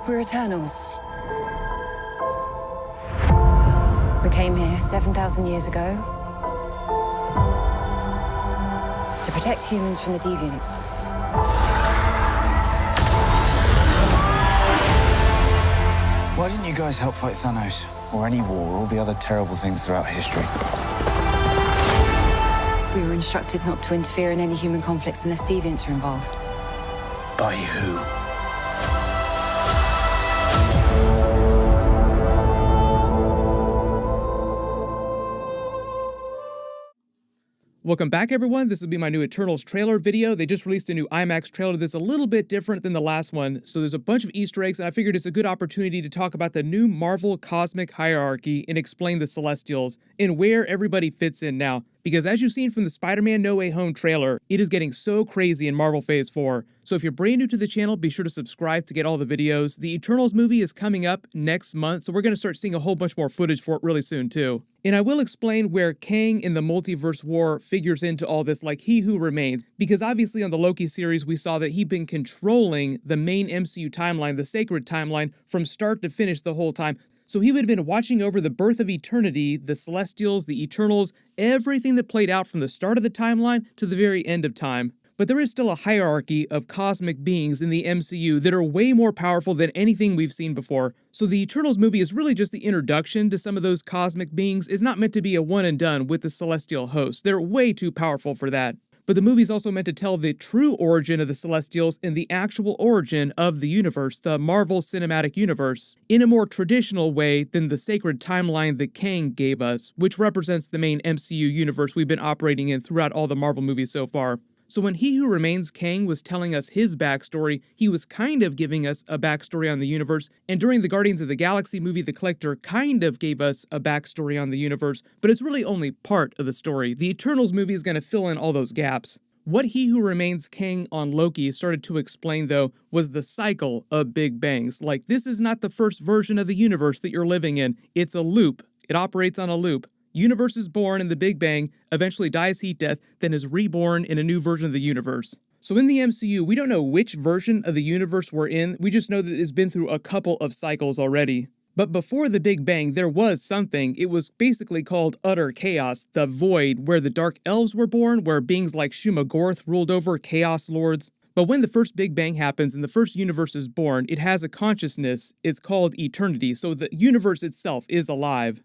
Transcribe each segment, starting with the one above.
We're Eternals. We came here 7,000 years ago to protect humans from the Deviants. Why didn't you guys help fight Thanos? Or any war, or all the other terrible things throughout history? We were instructed not to interfere in any human conflicts unless Deviants are involved. By who? Welcome back, everyone. This will be my new Eternals trailer video. They just released a new IMAX trailer that's a little bit different than the last one, so there's a bunch of Easter eggs, and I figured it's a good opportunity to talk about the new Marvel cosmic hierarchy and explain the Celestials and where everybody fits in now. Because as you've seen from the Spider-Man No Way Home trailer, it is getting so crazy in Marvel Phase 4. So if you're brand new to the channel, be sure to subscribe to get all the videos. The Eternals movie is coming up next month, so we're going to start seeing a whole bunch more footage for it really soon too. And I will explain where Kang in the Multiverse War figures into all this, like He Who Remains, because obviously on the Loki series we saw that he'd been controlling the main MCU timeline, the sacred timeline, from start to finish the whole time. So he would have been watching over the birth of eternity, the Celestials, the Eternals, everything that played out from the start of the timeline to the very end of time. But there is still a hierarchy of cosmic beings in the MCU that are way more powerful than anything we've seen before. So the Eternals movie is really just the introduction to some of those cosmic beings. It's not meant to be a one and done with the Celestial hosts. They're way too powerful for that. But the movie's also meant to tell the true origin of the Celestials and the actual origin of the universe, the Marvel Cinematic Universe, in a more traditional way than the sacred timeline that Kang gave us, which represents the main MCU universe we've been operating in throughout all the Marvel movies so far. So when He Who Remains Kang was telling us his backstory, he was kind of giving us a backstory on the universe, and during the Guardians of the Galaxy movie, The Collector kind of gave us a backstory on the universe, but it's really only part of the story. The Eternals movie is going to fill in all those gaps. What He Who Remains Kang on Loki started to explain, though, was the cycle of Big Bangs. Like, this is not the first version of the universe that you're living in. It's a loop. It operates on a loop. Universe is born in the Big Bang, eventually dies heat death, then is reborn in a new version of the universe. So in the MCU, we don't know which version of the universe we're in, we just know that it's been through a couple of cycles already. But before the Big Bang, there was something. It was basically called utter chaos, the void, where the Dark Elves were born, where beings like Shuma-Gorath ruled over, Chaos Lords. But when the first Big Bang happens and the first universe is born, it has a consciousness. It's called eternity, so the universe itself is alive.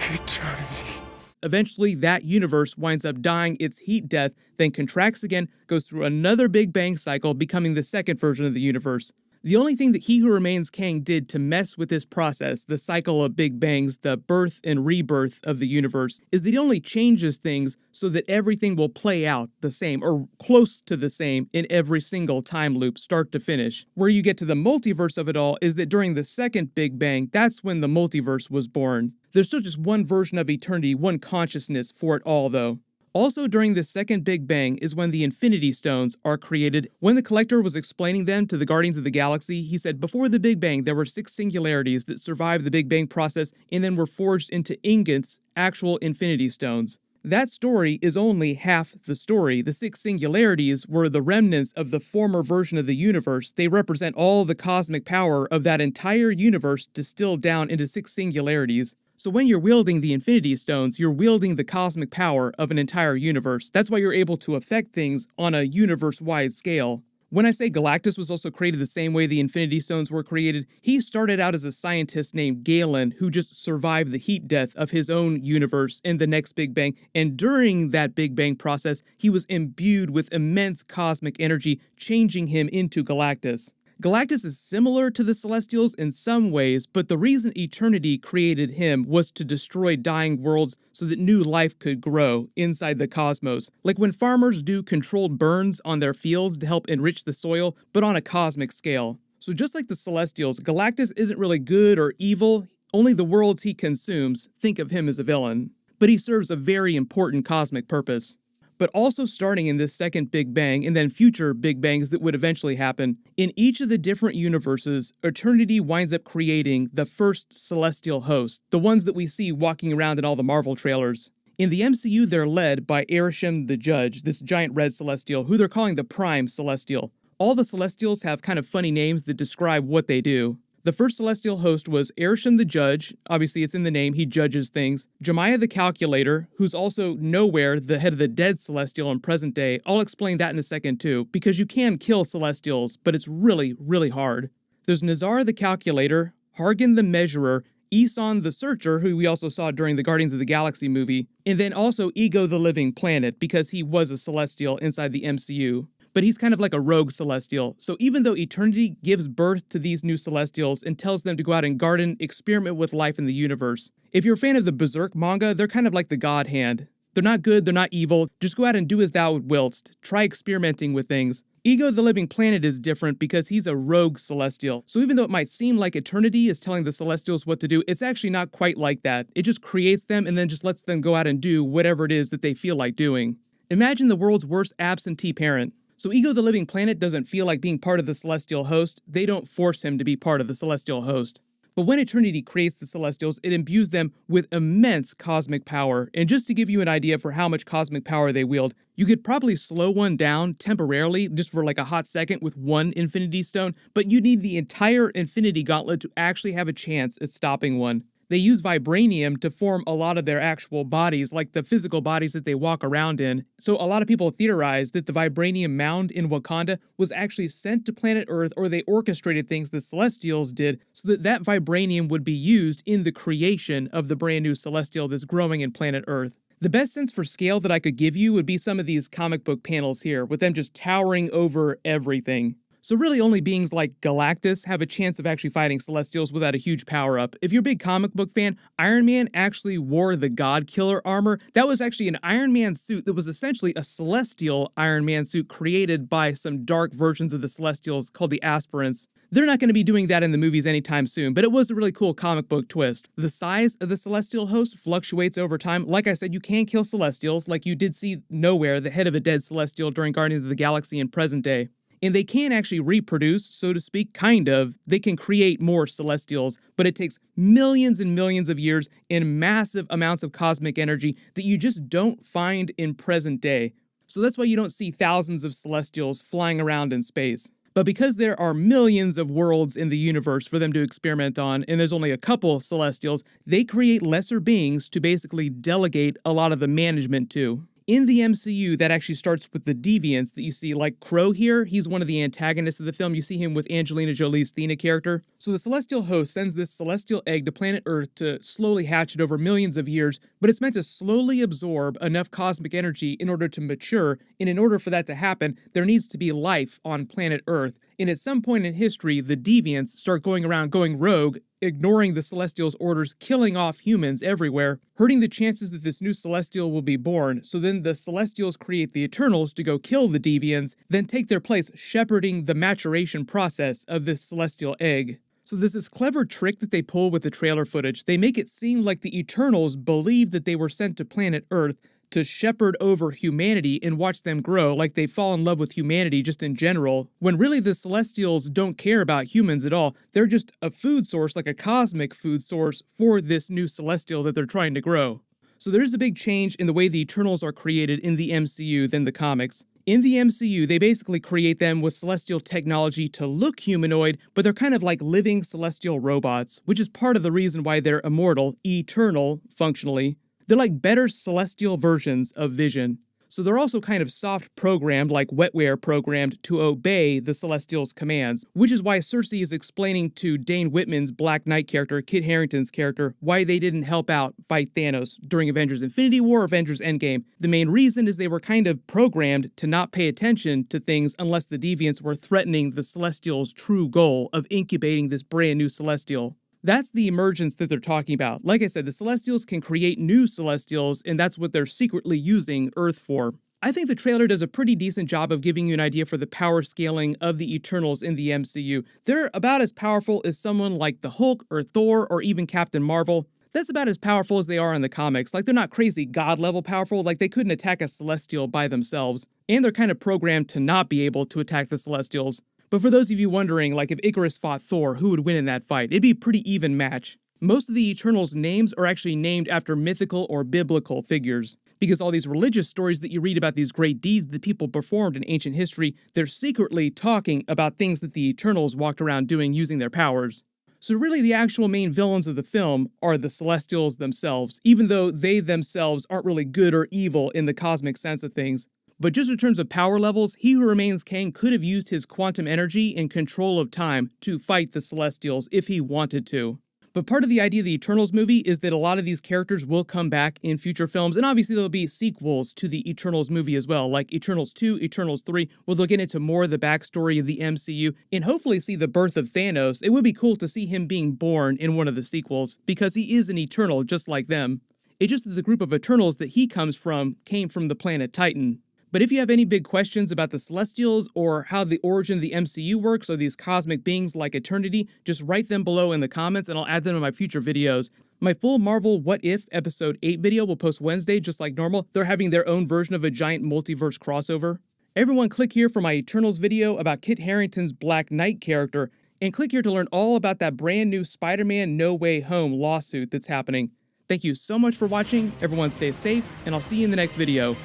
Eternity. Eventually, that universe winds up dying its heat death, then contracts again, goes through another Big Bang cycle, becoming the second version of the universe. The only thing that He Who Remains Kang did to mess with this process, the cycle of Big Bangs, the birth and rebirth of the universe, is that he only changes things so that everything will play out the same, or close to the same, in every single time loop, start to finish. Where you get to the multiverse of it all is that during the second Big Bang, that's when the multiverse was born. There's still just one version of eternity, one consciousness for it all, though. Also during the second Big Bang is when the Infinity Stones are created. When the Collector was explaining them to the Guardians of the Galaxy, he said before the Big Bang there were 6 singularities that survived the Big Bang process and then were forged into ingots, actual Infinity Stones. That story is only half the story. The 6 singularities were the remnants of the former version of the universe. They represent all the cosmic power of that entire universe distilled down into 6 singularities. So when you're wielding the Infinity Stones, you're wielding the cosmic power of an entire universe. That's why you're able to affect things on a universe-wide scale. When I say Galactus was also created the same way the Infinity Stones were created, he started out as a scientist named Galen who just survived the heat death of his own universe in the next Big Bang, and during that Big Bang process, he was imbued with immense cosmic energy, changing him into Galactus. Galactus is similar to the Celestials in some ways, but the reason Eternity created him was to destroy dying worlds so that new life could grow inside the cosmos. Like when farmers do controlled burns on their fields to help enrich the soil, but on a cosmic scale. So just like the Celestials, Galactus isn't really good or evil, only the worlds he consumes think of him as a villain. But he serves a very important cosmic purpose. But also starting in this second Big Bang and then future Big Bangs that would eventually happen, in each of the different universes, Eternity winds up creating the first celestial host, the ones that we see walking around in all the Marvel trailers. In the MCU, they're led by Arishem the Judge, this giant red celestial, who they're calling the Prime Celestial. All the Celestials have kind of funny names that describe what they do. The first Celestial host was Arishem the Judge. Obviously, it's in the name, he judges things. Jemiah the Calculator, who's also Nowhere, the head of the dead Celestial in present day. I'll explain that in a second too, because you can kill Celestials, but it's really, really hard. There's Nazar the Calculator, Hargan the Measurer, Eson the Searcher, who we also saw during the Guardians of the Galaxy movie, and then also Ego the Living Planet, because he was a Celestial inside the MCU. But he's kind of like a rogue Celestial. So even though Eternity gives birth to these new Celestials and tells them to go out and garden, experiment with life in the universe. If you're a fan of the Berserk manga, they're kind of like the God Hand. They're not good, they're not evil, just go out and do as thou willst. Try experimenting with things. Ego the Living Planet is different because he's a rogue Celestial. So even though it might seem like Eternity is telling the Celestials what to do, it's actually not quite like that. It just creates them and then just lets them go out and do whatever it is that they feel like doing. Imagine the world's worst absentee parent. So Ego the Living Planet doesn't feel like being part of the Celestial host. They don't force him to be part of the Celestial host. But when Eternity creates the Celestials, it imbues them with immense cosmic power. And just to give you an idea for how much cosmic power they wield, you could probably slow one down temporarily, just for like a hot second with one Infinity Stone, but you need the entire Infinity Gauntlet to actually have a chance at stopping one. They use vibranium to form a lot of their actual bodies, like the physical bodies that they walk around in. So a lot of people theorize that the vibranium mound in Wakanda was actually sent to planet Earth, or they orchestrated things the Celestials did so that that vibranium would be used in the creation of the brand new Celestial that's growing in planet Earth. The best sense for scale that I could give you would be some of these comic book panels here, with them just towering over everything. So really only beings like Galactus have a chance of actually fighting Celestials without a huge power-up. If you're a big comic book fan, Iron Man actually wore the God Killer armor. That was actually an Iron Man suit that was essentially a Celestial Iron Man suit created by some dark versions of the Celestials called the Aspirants. They're not going to be doing that in the movies anytime soon, but it was a really cool comic book twist. The size of the Celestial host fluctuates over time. Like I said, you can kill Celestials, like you did see Nowhere, the head of a dead Celestial during Guardians of the Galaxy in present day. And they can actually reproduce, so to speak, kind of. They can create more Celestials, but it takes millions and millions of years and massive amounts of cosmic energy that you just don't find in present day. So that's why you don't see thousands of Celestials flying around in space. But because there are millions of worlds in the universe for them to experiment on, and there's only a couple Celestials, they create lesser beings to basically delegate a lot of the management to. In the MCU, that actually starts with the deviants that you see, like Crow here. He's one of the antagonists of the film. You see him with Angelina Jolie's Thena character. So the Celestial host sends this Celestial egg to planet Earth to slowly hatch it over millions of years, but it's meant to slowly absorb enough cosmic energy in order to mature, and in order for that to happen, there needs to be life on planet Earth. And at some point in history, the deviants start going around going rogue, ignoring the Celestials' orders, killing off humans everywhere, hurting the chances that this new Celestial will be born. So then the Celestials create the Eternals to go kill the deviants, then take their place shepherding the maturation process of this Celestial egg. So there's this clever trick that they pull with the trailer footage. They make it seem like the Eternals believe that they were sent to planet Earth to shepherd over humanity and watch them grow, like they fall in love with humanity just in general, when really the Celestials don't care about humans at all. They're just a food source, like a cosmic food source for this new Celestial that they're trying to grow. So there's a big change in the way the Eternals are created in the MCU than the comics. In the MCU, they basically create them with Celestial technology to look humanoid, but they're kind of like living Celestial robots, which is part of the reason why they're immortal, eternal, functionally. They're like better Celestial versions of Vision. So they're also kind of soft programmed, like wetware programmed, to obey the Celestials' commands, which is why Cersei is explaining to Dane Whitman's Black Knight character, Kit Harington's character, why they didn't help out fight Thanos during Avengers Infinity War or Avengers Endgame. The main reason is they were kind of programmed to not pay attention to things unless the Deviants were threatening the Celestials' true goal of incubating this brand new Celestial. That's the emergence that they're talking about. Like I said, the Celestials can create new Celestials, and that's what they're secretly using Earth for. I think the trailer does a pretty decent job of giving you an idea for the power scaling of the Eternals in the MCU. They're about as powerful as someone like the Hulk or Thor or even Captain Marvel. That's about as powerful as they are in the comics. Like, they're not crazy god-level powerful, like they couldn't attack a Celestial by themselves. And they're kind of programmed to not be able to attack the Celestials. But for those of you wondering, like if Icarus fought Thor, who would win in that fight? It'd be a pretty even match. Most of the Eternals' names are actually named after mythical or biblical figures, because all these religious stories that you read about these great deeds that people performed in ancient history, they're secretly talking about things that the Eternals walked around doing using their powers. So really the actual main villains of the film are the Celestials themselves, even though they themselves aren't really good or evil in the cosmic sense of things. But just in terms of power levels, He Who Remains Kang could have used his quantum energy and control of time to fight the Celestials if he wanted to. But part of the idea of the Eternals movie is that a lot of these characters will come back in future films, and obviously there'll be sequels to the Eternals movie as well, like Eternals 2, Eternals 3, where they'll get into more of the backstory of the MCU, and hopefully see the birth of Thanos. It would be cool to see him being born in one of the sequels, because he is an Eternal just like them. It's just that the group of Eternals that he comes from came from the planet Titan. But if you have any big questions about the Celestials or how the origin of the MCU works or these cosmic beings like Eternity, just write them below in the comments and I'll add them in my future videos. My full Marvel What If Episode 8 video will post Wednesday just like normal. They're having their own version of a giant multiverse crossover. Everyone click here for my Eternals video about Kit Harington's Black Knight character, and click here to learn all about that brand new Spider-Man No Way Home lawsuit that's happening. Thank you so much for watching, everyone stay safe, and I'll see you in the next video.